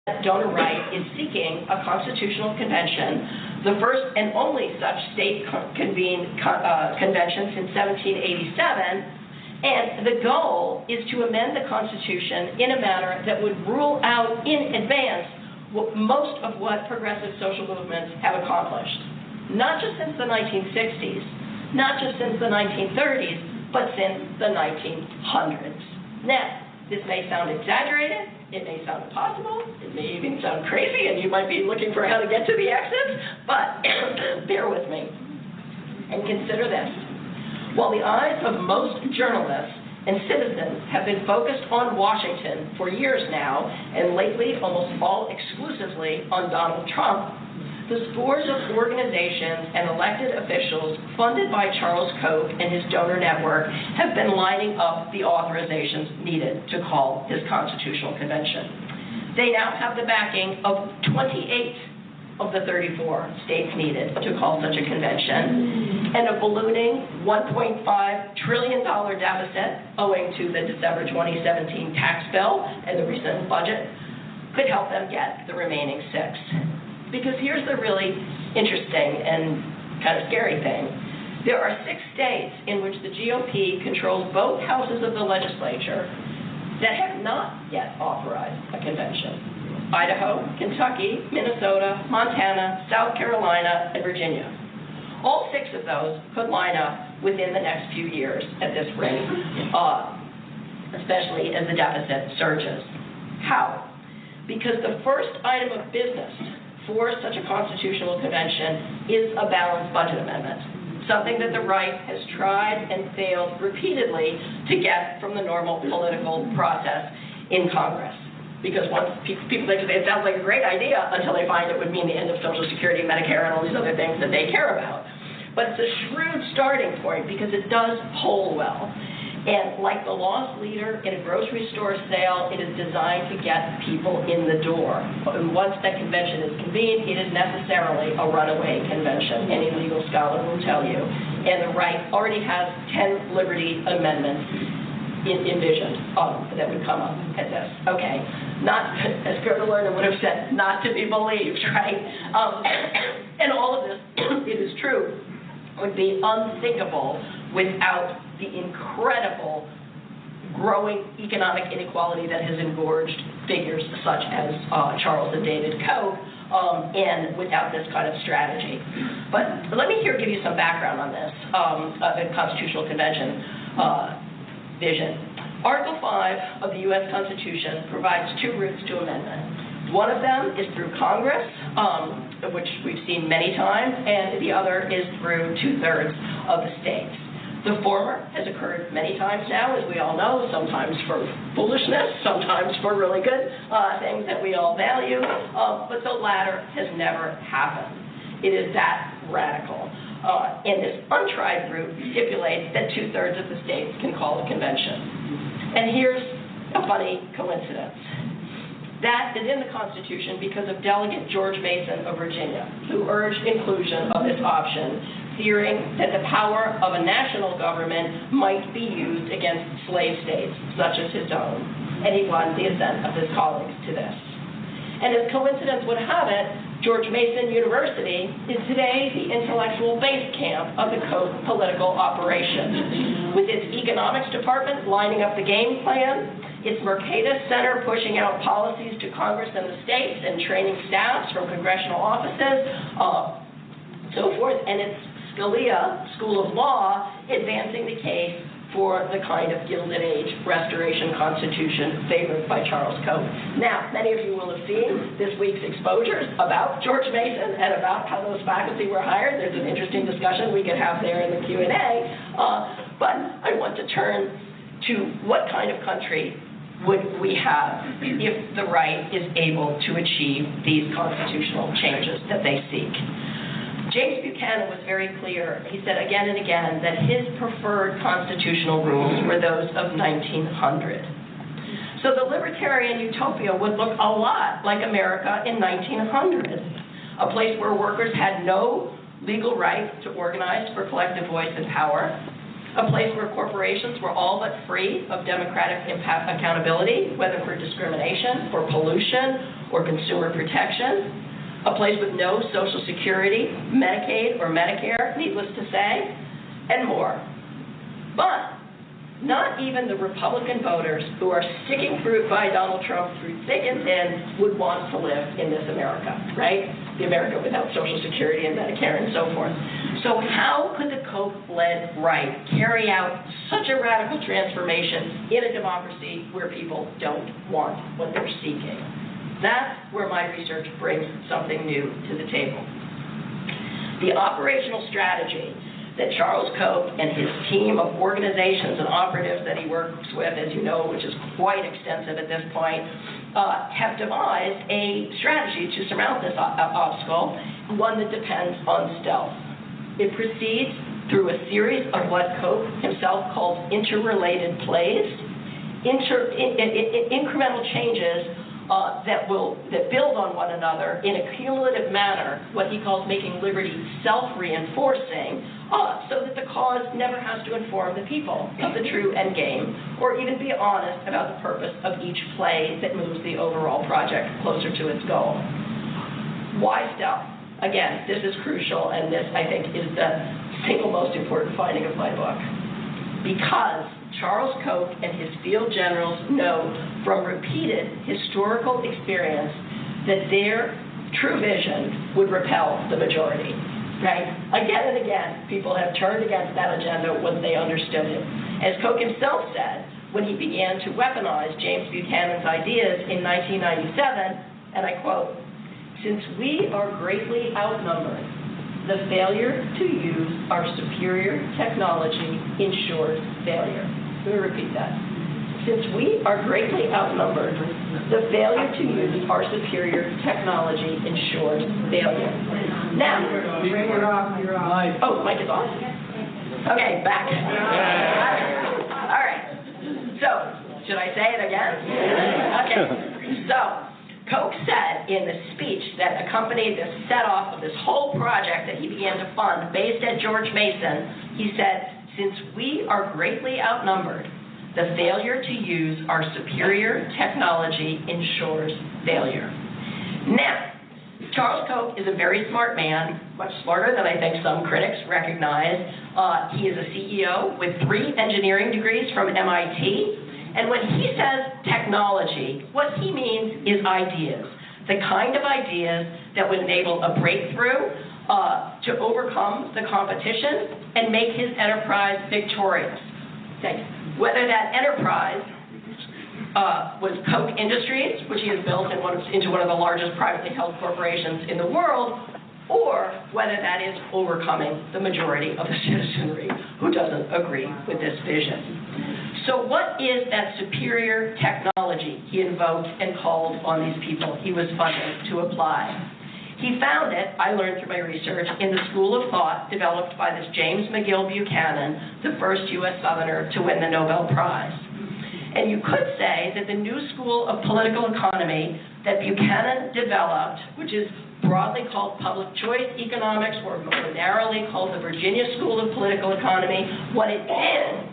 donor right is seeking a constitutional convention, the first and only such state-convened convention since 1787, and the goal is to amend the Constitution in a manner that would rule out in advance most of what progressive social movements have accomplished, not just since the 1960s, not just since the 1930s, but since the 1900s. Now, this may sound exaggerated, it may sound impossible, it may even sound crazy, and you might be looking for how to get to the exit, but bear with me and consider this. While the eyes of most journalists and citizens have been focused on Washington for years now, and lately almost all exclusively on Donald Trump, the scores of organizations and elected officials funded by Charles Koch and his donor network have been lining up the authorizations needed to call his constitutional convention. They now have the backing of 28 of the 34 states needed to call such a convention, and a ballooning $1.5 trillion deficit owing to the December 2017 tax bill and the recent budget could help them get the remaining 6. Because here's the really interesting and kind of scary thing. There are 6 states in which the GOP controls both houses of the legislature that have not yet authorized a convention: Idaho, Kentucky, Minnesota, Montana, South Carolina, and Virginia. All 6 of those could line up within the next few years at this rate, especially as the deficit surges. How? Because the first item of business for such a constitutional convention is a balanced budget amendment, something that the right has tried and failed repeatedly to get from the normal political process in Congress. Because once people think it sounds like a great idea until they find it would mean the end of Social Security, Medicare, and all these other things that they care about. But it's a shrewd starting point because it does poll well. And like the lost leader in a grocery store sale, it is designed to get people in the door. And once that convention is convened, it is necessarily a runaway convention. Any legal scholar will tell you. And the right already has 10 liberty amendments envisioned that would come up at this. Okay, not, as Scrivener would have said, not to be believed, right? And all of this, it is true, would be unthinkable without the incredible growing economic inequality that has engorged figures such as Charles and David Koch, and without this kind of strategy. But let me here give you some background on this, the Constitutional Convention vision. Article 5 of the U.S. Constitution provides 2 routes to amendment. One of them is through Congress, which we've seen many times, and the other is through 2/3 of the states. The former has occurred many times now, as we all know, sometimes for foolishness, sometimes for really good things that we all value, but the latter has never happened. It is that radical. And this untried route stipulates that 2/3 of the states can call a convention. And here's a funny coincidence. That is in the Constitution because of Delegate George Mason of Virginia, who urged inclusion of this option, fearing that the power of a national government might be used against slave states, such as his own. And he won the assent of his colleagues to this. And as coincidence would have it, George Mason University is today the intellectual base camp of the Koch political operation. With its economics department lining up the game plan, its Mercatus Center pushing out policies to Congress and the states and training staffs from congressional offices, so forth, and its Scalia School of Law advancing the case for the kind of Gilded Age Restoration Constitution favored by Charles Koch. Now, many of you will have seen this week's exposures about George Mason and about how those faculty were hired. There's an interesting discussion we could have there in the Q&A. But I want to turn to what kind of country would we have if the right is able to achieve these constitutional changes that they seek. James Buchanan was very clear. He said again and again that his preferred constitutional rules were those of 1900. So the libertarian utopia would look a lot like America in 1900, a place where workers had no legal right to organize for collective voice and power, a place where corporations were all but free of democratic accountability, whether for discrimination, for pollution, or consumer protection, a place with no Social Security, Medicaid, or Medicare, needless to say, and more. But not even the Republican voters who are sticking fruit by Donald Trump through thick and thin would want to live in this America, right? The America without Social Security and Medicare and so forth. So how could the Koch-led right carry out such a radical transformation in a democracy where people don't want what they're seeking? That's where my research brings something new to the table. The operational strategy that Charles Koch and his team of organizations and operatives that he works with, as you know, which is quite extensive at this point, have devised a strategy to surmount this obstacle, one that depends on stealth. It proceeds through a series of what Koch himself calls interrelated plays, incremental changes that build on one another in a cumulative manner, what he calls making liberty self-reinforcing, so that the cause never has to inform the people of the true end game, or even be honest about the purpose of each play that moves the overall project closer to its goal. Why stealth? Again, this is crucial, and this, I think, is the single most important finding of my book. Because Charles Koch and his field generals know from repeated historical experience that their true vision would repel the majority, right? Again and again, people have turned against that agenda once they understood it. As Koch himself said, when he began to weaponize James Buchanan's ideas in 1997, and I quote, "Since we are greatly outnumbered, the failure to use our superior technology ensures failure." Let me repeat that. Since we are greatly outnumbered, the failure to use our superior technology ensures failure. Now, You're off. oh, mic is off? Okay, back. All right. So, should I say it again? Okay. So, Koch said in the speech that accompanied this set-off of this whole project that he began to fund based at George Mason, he said, "Since we are greatly outnumbered, the failure to use our superior technology ensures failure." Now, Charles Koch is a very smart man, much smarter than I think some critics recognize. He is a CEO with 3 engineering degrees from MIT. And when he says technology, what he means is ideas, the kind of ideas that would enable a breakthrough to overcome the competition and make his enterprise victorious. Okay. Whether that enterprise was Koch Industries, which he has built into one of the largest privately held corporations in the world, or whether that is overcoming the majority of the citizenry who doesn't agree with this vision. So what is that superior technology he invoked and called on these people he was funded to apply? He found it, I learned through my research, in the school of thought developed by this James McGill Buchanan, the first U.S. Southerner to win the Nobel Prize. And you could say that the new school of political economy that Buchanan developed, which is broadly called public choice economics, or more narrowly called the Virginia School of Political Economy, what it did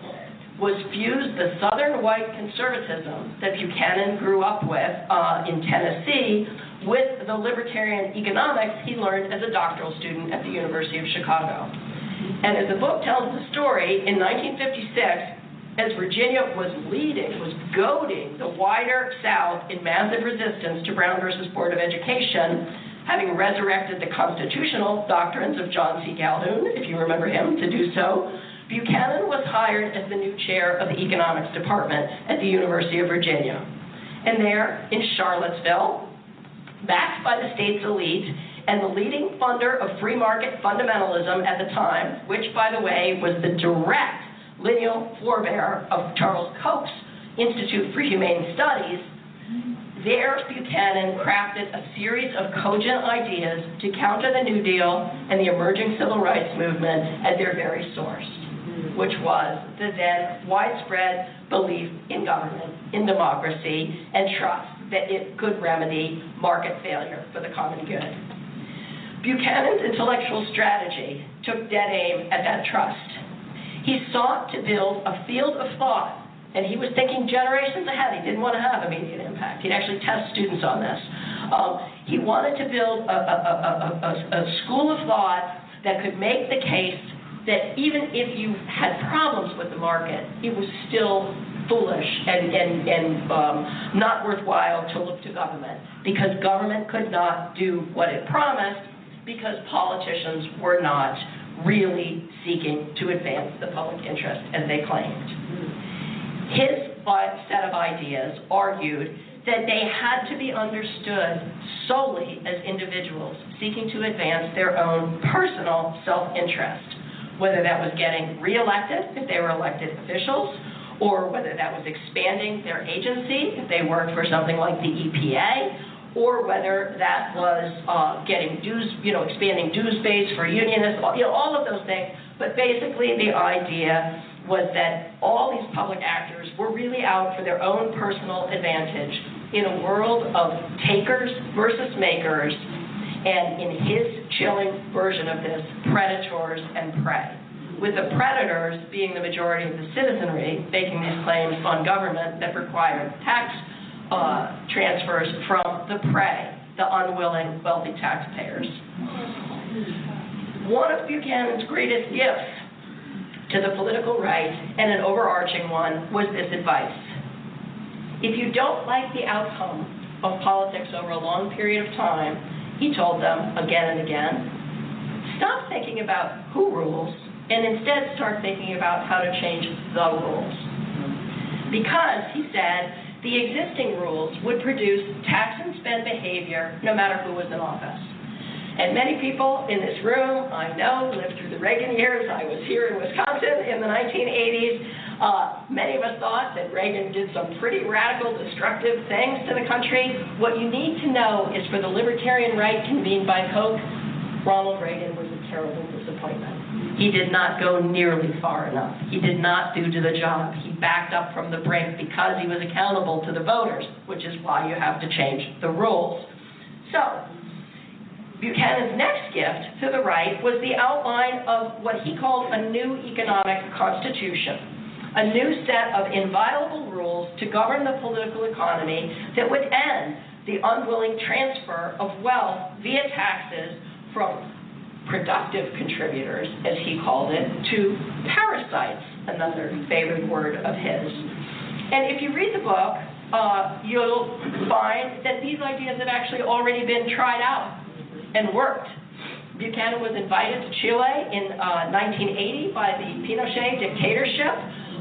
was fuse the Southern white conservatism that Buchanan grew up with in Tennessee with the libertarian economics he learned as a doctoral student at the University of Chicago. And as the book tells the story, in 1956, as Virginia was goading the wider South in massive resistance to Brown versus Board of Education, having resurrected the constitutional doctrines of John C. Calhoun, if you remember him, to do so, Buchanan was hired as the new chair of the economics department at the University of Virginia. And there, in Charlottesville, backed by the state's elite and the leading funder of free market fundamentalism at the time, which, by the way, was the direct lineal forebear of Charles Koch's Institute for Humane Studies, there Buchanan crafted a series of cogent ideas to counter the New Deal and the emerging civil rights movement at their very source, which was the then widespread belief in government, in democracy, and trust that it could remedy market failure for the common good. Buchanan's intellectual strategy took dead aim at that trust. He sought to build a field of thought, and he was thinking generations ahead. He didn't want to have immediate impact. He'd actually test students on this, He wanted to build a school of thought that could make the case that even if you had problems with the market, it was still foolish and not worthwhile to look to government, because government could not do what it promised, because politicians were not really seeking to advance the public interest as they claimed. His set of ideas argued that they had to be understood solely as individuals seeking to advance their own personal self-interest, whether that was getting reelected if they were elected officials, or whether that was expanding their agency if they worked for something like the EPA, or whether that was getting dues, expanding dues base for unionists, all of those things. But basically the idea was that all these public actors were really out for their own personal advantage in a world of takers versus makers, and in his chilling version of this, predators and prey, with the predators being the majority of the citizenry making these claims on government that required tax transfers from the prey, the unwilling, wealthy taxpayers. One of Buchanan's greatest gifts to the political right, and an overarching one, was this advice. If you don't like the outcome of politics over a long period of time, he told them again and again, stop thinking about who rules, and instead start thinking about how to change the rules. Because, he said, the existing rules would produce tax and spend behavior no matter who was in office. And many people in this room, I know, lived through the Reagan years. I was here in Wisconsin in the 1980s. Many of us thought that Reagan did some pretty radical, destructive things to the country. What you need to know is, for the libertarian right convened by Koch, Ronald Reagan was a terrible disappointment. He did not go nearly far enough. He did not do the job. He backed up from the brink because he was accountable to the voters, which is why you have to change the rules. So, Buchanan's next gift to the right was the outline of what he called a new economic constitution, a new set of inviolable rules to govern the political economy that would end the unwilling transfer of wealth via taxes from productive contributors, as he called it, to parasites, another favorite word of his. And if you read the book, you'll find that these ideas have actually already been tried out and worked. Buchanan was invited to Chile in 1980 by the Pinochet dictatorship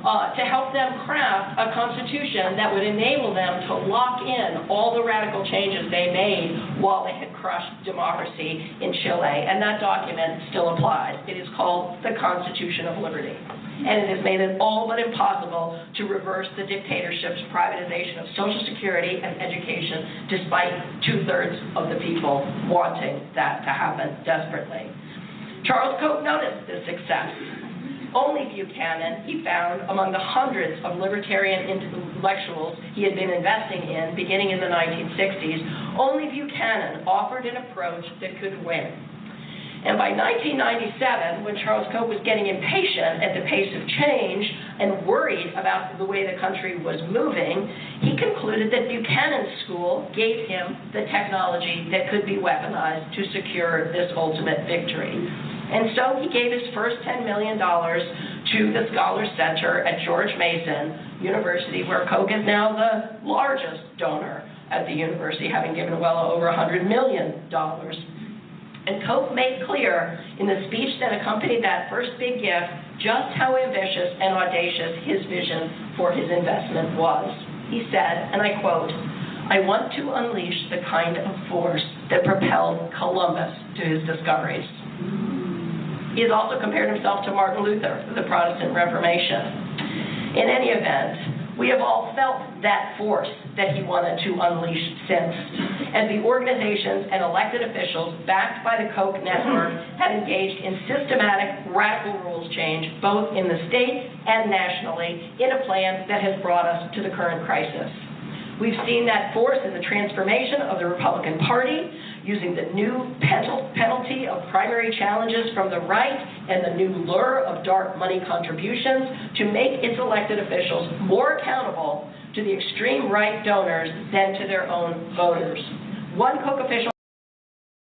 to help them craft a constitution that would enable them to lock in all the radical changes they made while they had crushed democracy in Chile. And that document still applies. It is called the Constitution of Liberty. And it has made it all but impossible to reverse the dictatorship's privatization of Social Security and education, despite 2/3 of the people wanting that to happen desperately. Charles Koch noticed this success. Only Buchanan, he found, among the hundreds of libertarian intellectuals he had been investing in beginning in the 1960s, only Buchanan offered an approach that could win. And by 1997, when Charles Koch was getting impatient at the pace of change and worried about the way the country was moving, he concluded that Buchanan's school gave him the technology that could be weaponized to secure this ultimate victory. And so he gave his first $10 million to the Scholars Center at George Mason University, where Koch is now the largest donor at the university, having given well over $100 million. And Koch made clear in the speech that accompanied that first big gift just how ambitious and audacious his vision for his investment was. He said, and I quote, "I want to unleash the kind of force that propelled Columbus to his discoveries." He has also compared himself to Martin Luther for the Protestant Reformation. In any event, we have all felt that force that he wanted to unleash since, as the organizations and elected officials backed by the Koch network have engaged in systematic radical rules change, both in the state and nationally, in a plan that has brought us to the current crisis. We've seen that force in the transformation of the Republican Party, using the new penalty of primary challenges from the right and the new lure of dark money contributions to make its elected officials more accountable to the extreme right donors than to their own voters. one Koch official